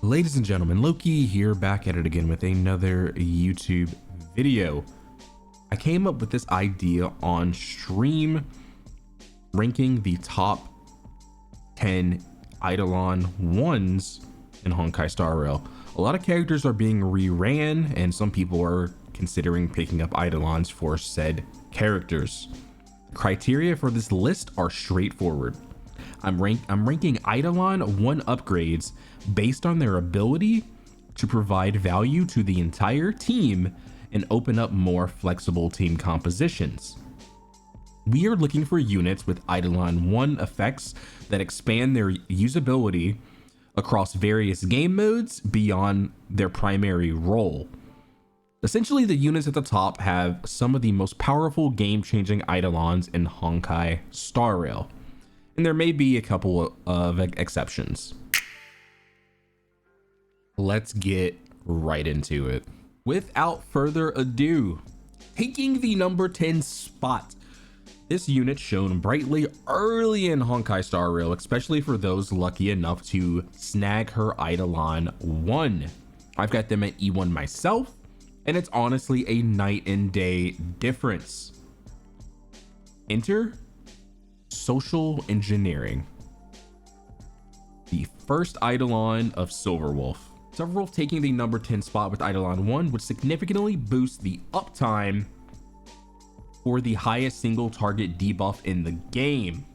Ladies and gentlemen, Loki here, back at it again with another YouTube video. I came up with this idea on stream, ranking the top 10 Eidolon 1s in Honkai Star Rail. A lot of characters are being reran, and some people are considering picking up Eidolons for said characters. Criteria for this list are straightforward. I'm ranking Eidolon 1 upgrades based on their ability to provide value to the entire team and open up more flexible team compositions. We are looking for units with Eidolon 1 effects that expand their usability across various game modes beyond their primary role. Essentially, the units at the top have some of the most powerful game-changing Eidolons in Honkai Star Rail, and there may be a couple of exceptions. Let's get right into it. Without further ado, taking the number 10 spot, this unit shone brightly early in Honkai Star Rail, especially for those lucky enough to snag her Eidolon 1. I've got them at E1 myself, and it's honestly a night and day difference. Enter Social Engineering, the first Eidolon of Silverwolf. Silverwolf taking the number 10 spot with Eidolon 1 would significantly boost the uptime for the highest single target debuff in the game.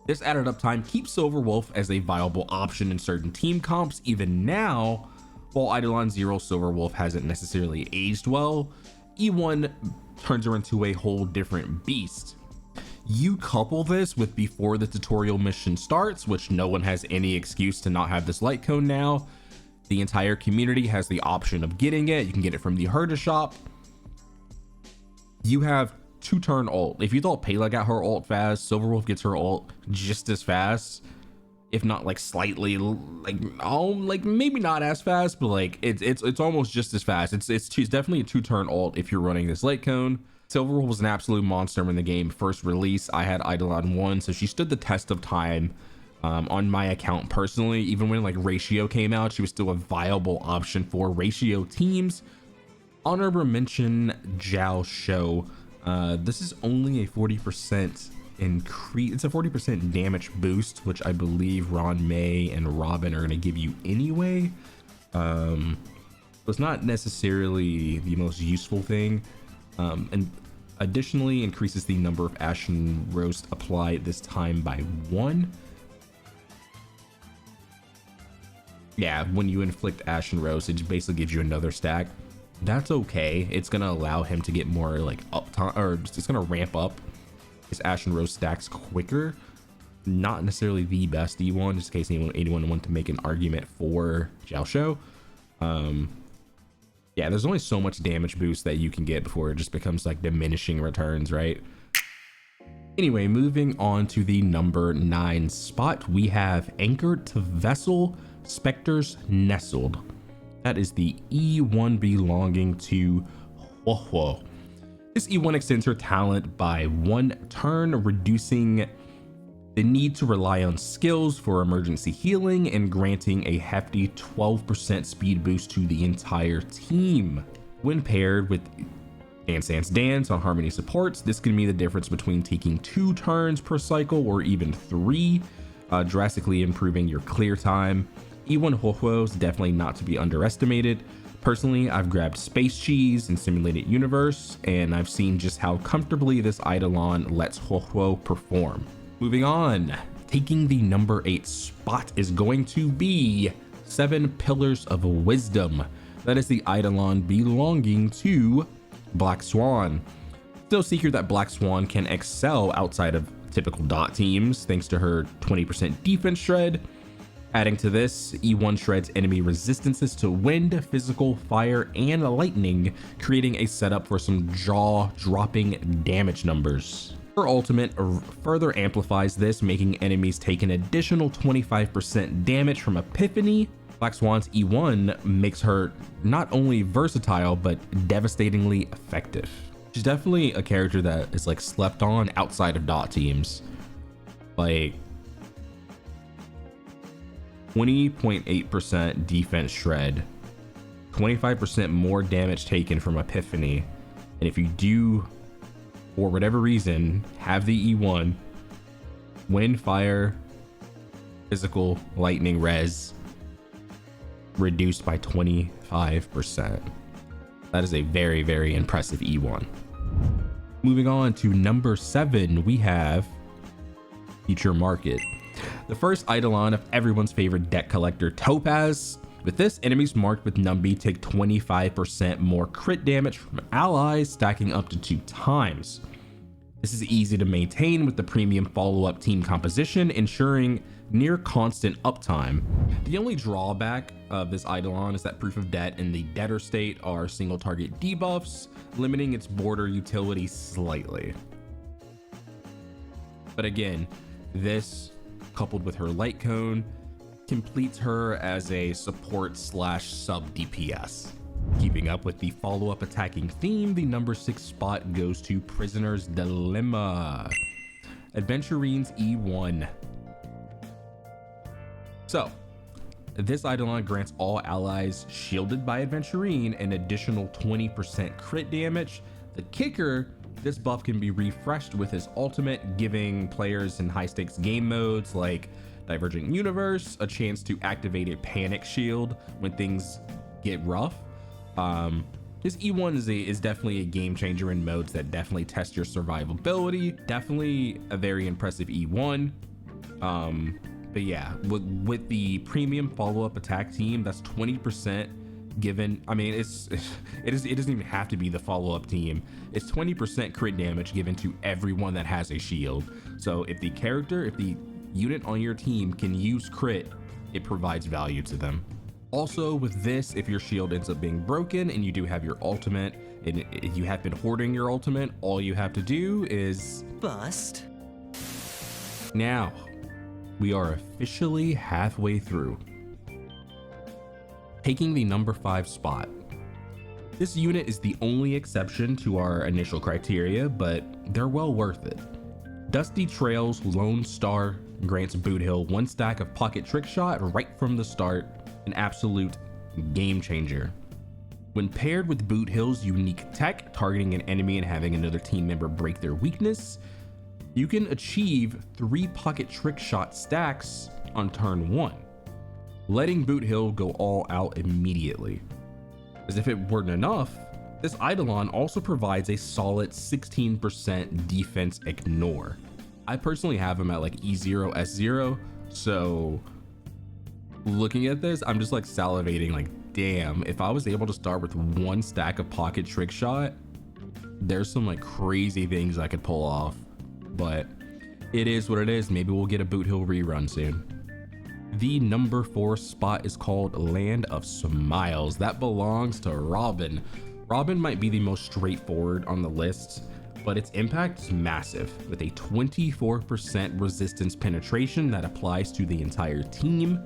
This added uptime keeps Silverwolf as a viable option in certain team comps even now. While Eidolon 0 Silverwolf hasn't necessarily aged well, E1 turns her into a whole different beast. You couple this with before the tutorial mission starts, which no one has any excuse to not have this light cone now. The entire community has the option of getting it. You can get it from the Herda shop. You have 2-turn ult. If you thought Pela got her ult fast, Silverwolf gets her ult just as fast, if not like slightly, like maybe not as fast, but like it's almost just as fast. It's definitely a 2-turn ult if you're running this light cone. Silverwolf was an absolute monster when the game first released. I had Eidolon 1, so she stood the test of time on my account personally. Even when like Ratio came out, she was still a viable option for Ratio teams. Honorable mention Jiao Shou. This is only a 40% increase. It's a 40% damage boost, which I believe Ron May and Robin are going to give you anyway. It's not necessarily the most useful thing. And additionally increases the number of Ashen Roast applied this time by 1. Yeah, when you inflict Ashen Roast, it basically gives you another stack. That's okay. It's gonna allow him to get more like uptime, or it's gonna ramp up his Ashen Roast stacks quicker. Not necessarily the best E1, just in case anyone want to make an argument for Jiao Shou. Yeah, there's only so much damage boost that you can get before it just becomes like diminishing returns, right? Anyway, moving on to the number 9 spot, we have Anchored to Vessel, Spectres Nestled. That is the E1 belonging to Huo Huo. This E1 extends her talent by 1 turn, reducing the need to rely on skills for emergency healing and granting a hefty 12% speed boost to the entire team. When paired with Dance Dance Dance on Harmony supports, this can be the difference between taking 2 turns per cycle or even 3, drastically improving your clear time. E1 Huo Huo is definitely not to be underestimated. Personally, I've grabbed Space Cheese in Simulated Universe, and I've seen just how comfortably this Eidolon lets Huo Huo perform. Moving on, taking the number 8 spot is going to be 7 Pillars of Wisdom. That is the Eidolon belonging to Black Swan. It's no secret that Black Swan can excel outside of typical dot teams thanks to her 20% defense shred. Adding to this, E1 shreds enemy resistances to wind, physical, fire, and lightning, creating a setup for some jaw-dropping damage numbers. Her ultimate further amplifies this, making enemies take an additional 25% damage from Epiphany. Black Swan's E1 makes her not only versatile, but devastatingly effective. She's definitely a character that is like slept on outside of dot teams. Like 20.8% defense shred, 25% more damage taken from Epiphany. And if you do, for whatever reason, have the E1, wind, fire, physical, lightning, res, reduced by 25%. That is a very, very impressive E1. Moving on to number 7, we have Future Market. The first Eidolon of everyone's favorite deck collector, Topaz. With this, enemies marked with Numbi take 25% more crit damage from allies, stacking up to 2 times. This is easy to maintain with the premium follow-up team composition, ensuring near constant uptime. The only drawback of this Eidolon is that Proof of Debt and the Debtor State are single target debuffs, limiting its border utility slightly. But again, this, coupled with her Light Cone, completes her as a support slash sub DPS. Keeping up with the follow-up attacking theme, the number 6 spot goes to Prisoner's Dilemma, Adventurine's E1. So, this Eidolon grants all allies shielded by Aventurine an additional 20% crit damage. The kicker, this buff can be refreshed with his ultimate, giving players in high stakes game modes like Divergent Universe a chance to activate a panic shield when things get rough. His E1 is definitely a game changer in modes that definitely test your survivability. Definitely a very impressive E1. But yeah, with the premium follow-up attack team, that's 20% given. I mean, it doesn't even have to be the follow-up team. It's 20% crit damage given to everyone that has a shield. So if the unit on your team can use crit, it provides value to them. Also with this, if your shield ends up being broken and you do have your ultimate, and you have been hoarding your ultimate, all you have to do is bust. Now, we are officially halfway through. Taking the number 5 spot. This unit is the only exception to our initial criteria, but they're well worth it. Dusty Trails Lone Star grants Boothill 1 stack of Pocket Trick Shot right from the start, an absolute game changer. When paired with Boothill's unique tech, targeting an enemy and having another team member break their weakness, you can achieve 3 Pocket Trick Shot stacks on turn 1, letting Boothill go all out immediately. As if it weren't enough, this Eidolon also provides a solid 16% defense ignore. I personally have him at like E0, S0, so looking at this, I'm just like salivating, like, damn, if I was able to start with 1 stack of Pocket Trick Shot, there's some like crazy things I could pull off. But it is what it is. Maybe we'll get a Boothill rerun soon. The number 4 spot is called Land of Smiles. That belongs to Robin. Robin might be the most straightforward on the list, but its impact is massive, with a 24% resistance penetration that applies to the entire team.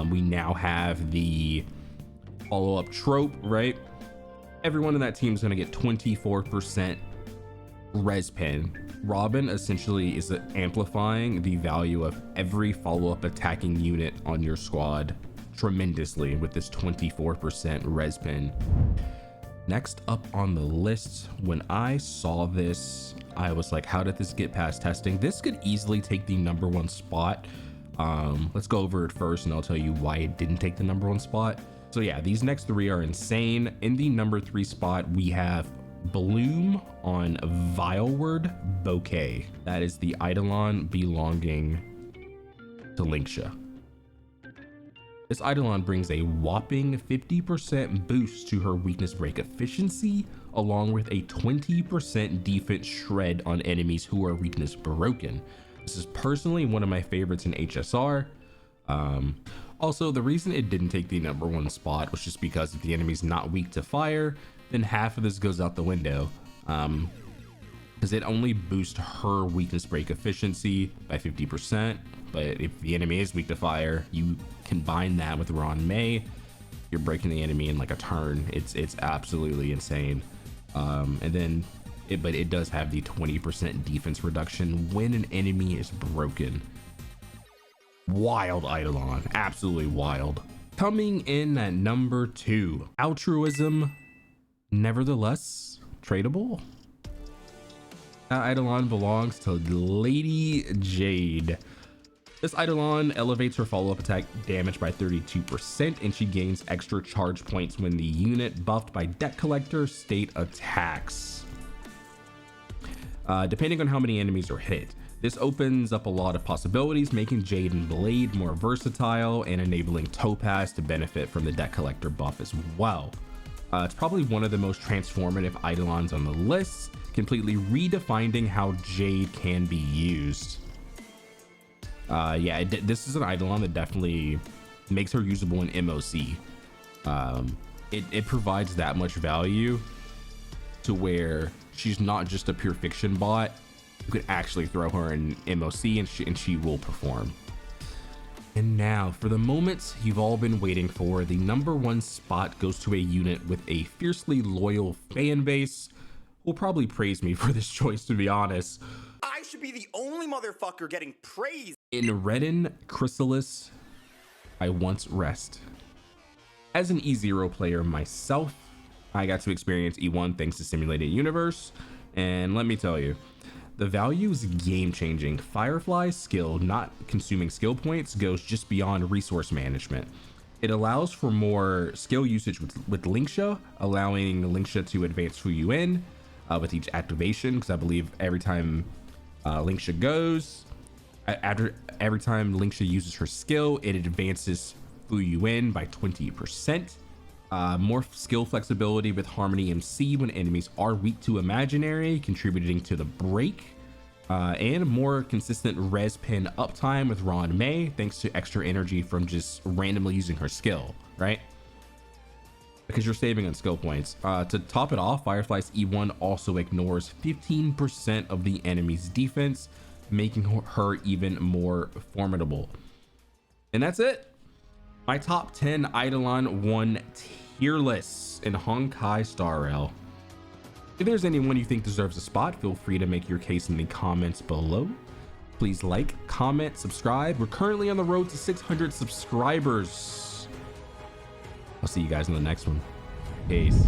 We now have the follow-up trope, right? Everyone in that team is going to get 24% res pen. Robin essentially is amplifying the value of every follow-up attacking unit on your squad tremendously with this 24% res pen. Next up on the list, when I saw this, I was like, how did this get past testing? This could easily take the number 1 spot. Let's go over it first and I'll tell you why it didn't take the number 1 spot. So yeah, these next 3 are insane. In the number 3 spot, we have Bloom on Vileward Bouquet. That is the Eidolon belonging to Lingsha. This Eidolon brings a whopping 50% boost to her weakness break efficiency, along with a 20% defense shred on enemies who are weakness broken. This is personally one of my favorites in HSR. Also, the reason it didn't take the number 1 spot was just because if the enemy's not weak to fire, then half of this goes out the window. Because it only boosts her weakness break efficiency by 50%. But if the enemy is weak to fire, you combine that with Ron May, you're breaking the enemy in like a turn. It's absolutely insane. And then but it does have the 20% defense reduction when an enemy is broken. Wild Eidolon, absolutely wild. Coming in at number 2, Altruism, nevertheless tradable. That Eidolon belongs to Lady Jade. This Eidolon elevates her follow-up attack damage by 32%, and she gains extra charge points when the unit buffed by Debt Collector state attacks. Depending on how many enemies are hit. This opens up a lot of possibilities, making Jade and Blade more versatile and enabling Topaz to benefit from the Debt Collector buff as well. It's probably one of the most transformative Eidolons on the list, completely redefining how Jade can be used. This is an Eidolon that definitely makes her usable in MOC. It provides that much value to where she's not just a pure fiction bot. You could actually throw her in MOC and she will perform. And now for the moment you've all been waiting for, the number 1 spot goes to a unit with a fiercely loyal fan base. Will probably praise me for this choice, to be honest. I should be the only motherfucker getting praise. In Redden Chrysalis, I once rest. As an E0 player myself, I got to experience E1 thanks to Simulated Universe, and let me tell you, the value is game-changing. Firefly's skill, not consuming skill points, goes just beyond resource management. It allows for more skill usage with Lingsha, allowing Lingsha to advance Huo Huo with each activation, because I believe every time Lingsha goes, every time Lingsha uses her skill, it advances Huo Huo by 20%. More skill flexibility with Harmony MC when enemies are weak to imaginary, contributing to the break, and more consistent res pin uptime with Ron May, thanks to extra energy from just randomly using her skill, right? Because you're saving on skill points. To top it off, Firefly's E1 also ignores 15% of the enemy's defense, making her even more formidable. And that's it. My top 10 Eidolon 1 tier lists in Honkai Star Rail. If there's anyone you think deserves a spot, feel free to make your case in the comments below. Please like, comment, subscribe. We're currently on the road to 600 subscribers. I'll see you guys in the next one. Peace.